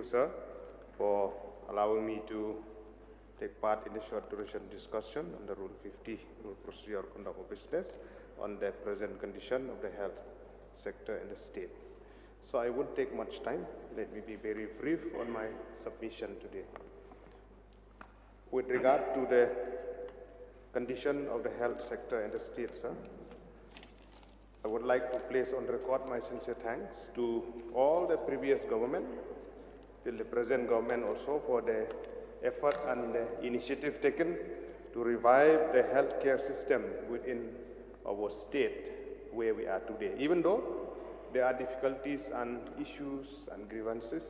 you, sir, for allowing me to take part in a short duration discussion on the Rule 50, Rule Procedure Conduct of Business on the present condition of the health sector in the state. So I won't take much time. Let me be very brief on my submission today. With regard to the condition of the health sector in the state, sir, I would like to place on record my sincere thanks to all the previous government, till the present government also, for the effort and the initiative taken to revive the healthcare system within our state where we are today. Even though there are difficulties and issues and grievances,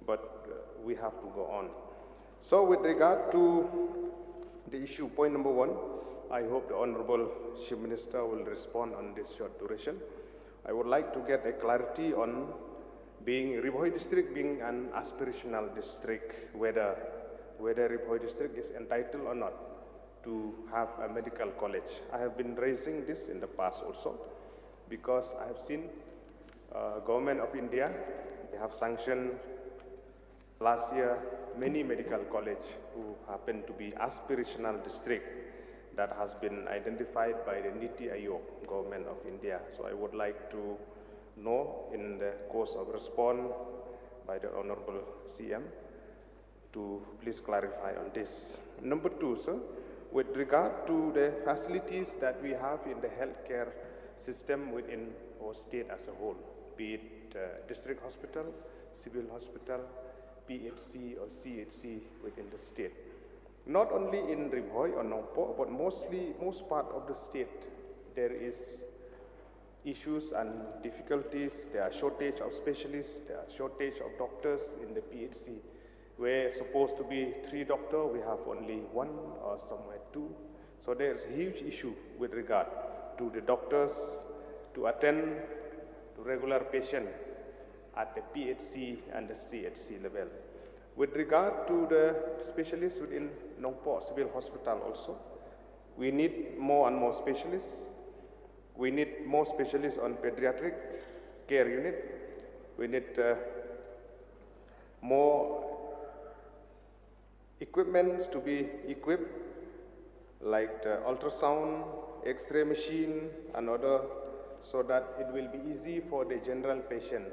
but we have to go on. So with regard to the issue, point number one, I hope the Honorable Chief Minister will respond on this short duration. I would like to get a clarity on Ribhoi district being an aspirational district, whether Ribhoi district is entitled or not to have a medical college. I have been raising this in the past also, because I have seen government of India, they have sanctioned last year many medical colleges who happen to be aspirational district that has been identified by the Niti Aayog, government of India. So I would like to know in the course of response by the Honorable CM to please clarify on this. Number two, sir, with regard to the facilities that we have in the healthcare system within our state as a whole, be it district hospital, civil hospital, PHC or CHC within the state. Not only in Ribhoi or Nongpo, but most part of the state, there is issues and difficulties. There are shortage of specialists, there are shortage of doctors in the PHC. Where supposed to be 3 doctors, we have only 1 or somewhere 2. So there's a huge issue with regard to the doctors to attend to regular patients at the PHC and the CHC level. With regard to the specialists within Nongpo Civil Hospital also, we need more and more specialists. We need more specialists on pediatric care unit. We need more equipments to be equipped, like the ultrasound, X-ray machine, and other, so that it will be easy for the general patient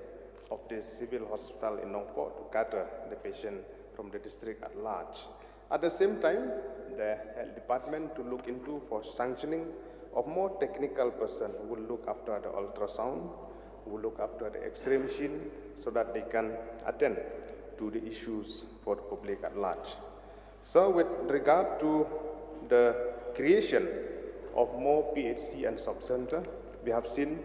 of the civil hospital in Nongpo to cater the patient from the district at large. At the same time, the health department to look into for sanctioning of more technical person who will look after the ultrasound, who will look after the X-ray machine, so that they can attend to the issues for the public at large. So with regard to the creation of more PHC and sub-center, we have seen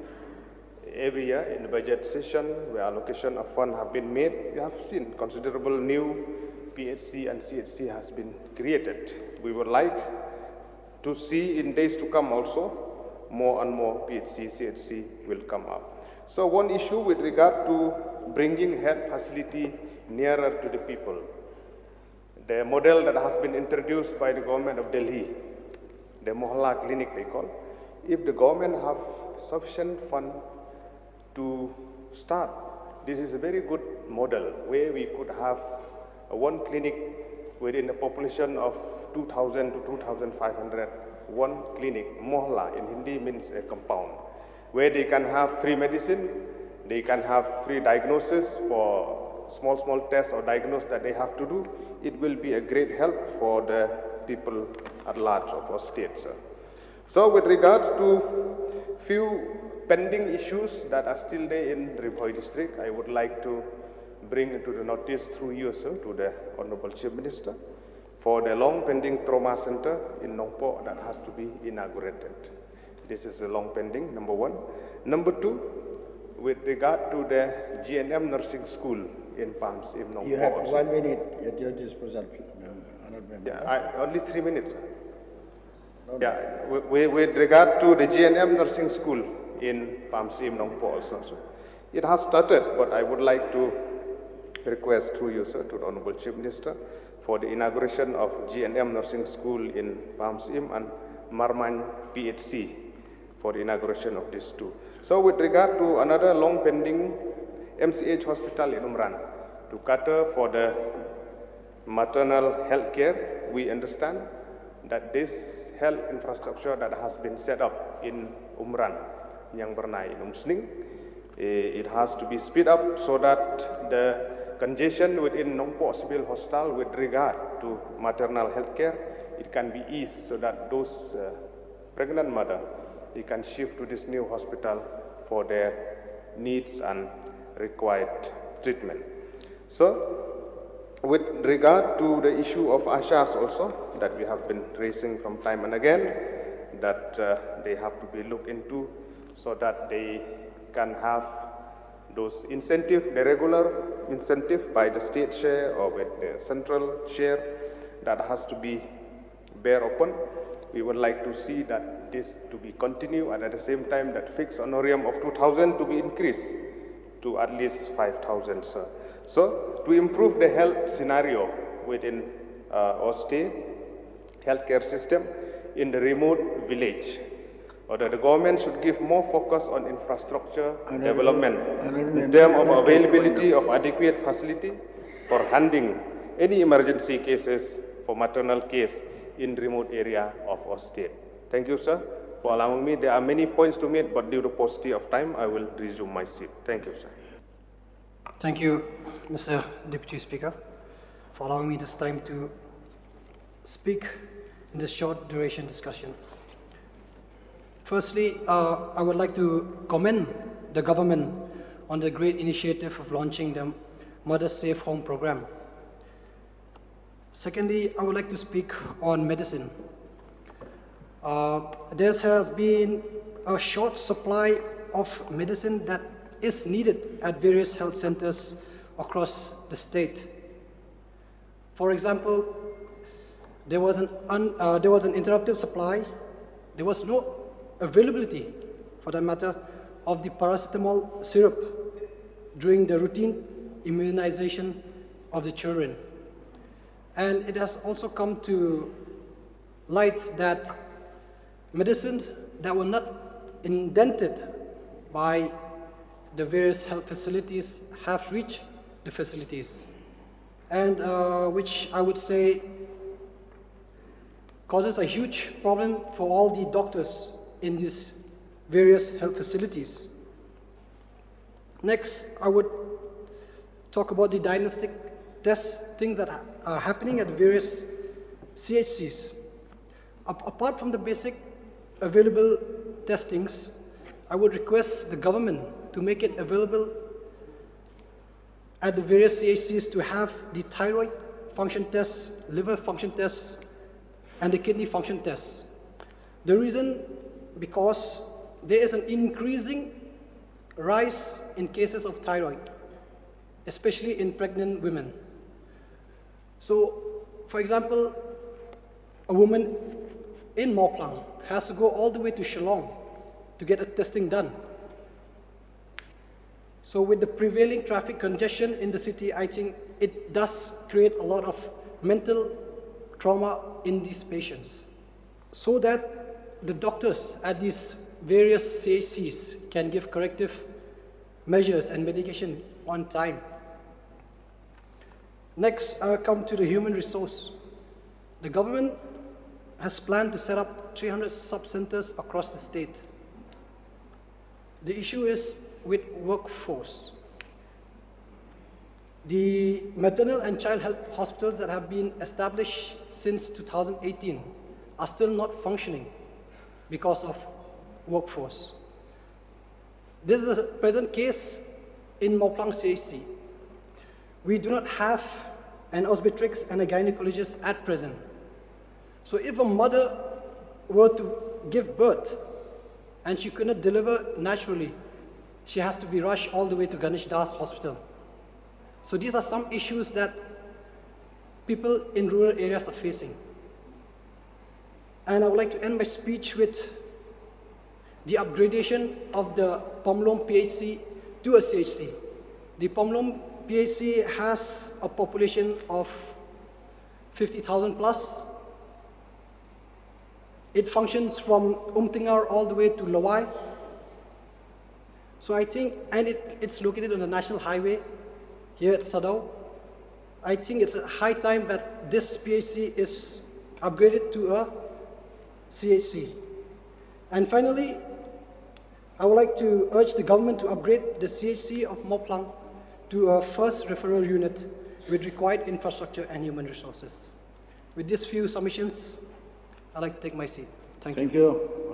every year in the budget session where allocation of funds have been made, we have seen considerable new PHC and CHC has been created. We would like to see in days to come also more and more PHC, CHC will come up. So one issue with regard to bringing health facility nearer to the people. The model that has been introduced by the government of Delhi, the Mohalla clinic they call, if the government have sufficient fund to start, this is a very good model where we could have one clinic within a population of 2,000 to 2,500, one clinic. Mohalla in Hindi means a compound, where they can have free medicine, they can have free diagnosis for small tests or diagnosis that they have to do. It will be a great help for the people at large of our state, sir. So with regards to few pending issues that are still there in Ribhoi district, I would like to bring into the notice through you, sir, to the Honorable Chief Minister, for the long pending trauma center in Nongpo that has to be inaugurated. This is a long pending, number one. Number two, with regard to the GNM nursing school in Palm Syiem, Nongpo. You have 1 minute at your disposal, Yeah, only 3 minutes, sir. No, yeah, with regard to the GNM nursing school in Palm Syiem, Nongpo also, sir. It has started, but I would like to request through you, sir, to the Honorable Chief Minister for the inauguration of GNM nursing school in Palm Syiem and Marman PHC for the inauguration of these two. So with regard to another long pending MCH hospital in Umran, To cater for the maternal health care, we understand that this health infrastructure that has been set up in Umran, Nyang Bernai, in Umsning, it has to be speed up so that the congestion within Nongpo Civil Hospital with regard to maternal health care, it can be eased so that those pregnant mother, they can shift to this new hospital for their needs and required treatment. So, with regard to the issue of ASHAs also, that we have been raising from time and again, that they have to be looked into so that they can have those incentive, the regular incentive by the state share or with the central share, that has to be bear upon. We would like to see that this to be continued, and at the same time that fixed honorarium of 2,000 to be increased to at least 5,000. So to improve the health scenario within our state healthcare system in the remote village, or that the government should give more focus on infrastructure development in terms of availability of adequate facility for handling any emergency cases for maternal case in remote area of our state. Thank you, sir, for allowing me. There are many points to make, but due to paucity of time, I will resume my seat. Thank you, sir. Thank you, Mr. Deputy Speaker, for allowing me this time to speak in this short duration discussion. Firstly, I would like to commend the government on the great initiative of launching the Mother Safe Home program. Secondly, I would like to speak on medicine. There has been a short supply of medicine that is needed at various health centers across the state. For example, there was an interrupted supply. There was no availability, for that matter, of the paracetamol syrup during the routine immunization of the children. And it has also come to light that medicines that were not indented by the various health facilities have reached the facilities, and which I would say causes a huge problem for all the doctors in these various health facilities. Next, I would talk about the diagnostic tests, things that are happening at various CHCs. Apart from the basic available testings, I would request the government to make it available at the various CHCs to have the thyroid function tests, liver function tests, and the kidney function tests. The reason, because there is an increasing rise in cases of thyroid, especially in pregnant women. So, for example, a woman in Mawplang has to go all the way to Shillong to get a testing done. So with the prevailing traffic congestion in the city, I think it does create a lot of mental trauma in these patients, so that the doctors at these various CHCs can give corrective measures and medication on time. Next, I'll come to the human resource. The government has planned to set up 300 sub-centers across the state. The issue is with workforce. The maternal and child health hospitals that have been established since 2018 are still not functioning because of workforce. This is a present case in Mawplang CHC. We do not have an obstetrician and a gynecologist at present. So if a mother were to give birth and she could not deliver naturally, she has to be rushed all the way to Ganesh Das Hospital. So these are some issues that people in rural areas are facing. And I would like to end my speech with the upgradation of the Pomlong PHC to a CHC. The Pomlong PHC has a population of 50,000 plus. It functions from Umtingar all the way to Lawai. So I think, and it's located on the national highway. here at Sadao. I think it's a high time that this PHC is upgraded to a CHC. And finally, I would like to urge the government to upgrade the CHC of Moplang to a first referral unit with required infrastructure and human resources. With these few submissions, I'd like to take my seat. Thank you. Thank you.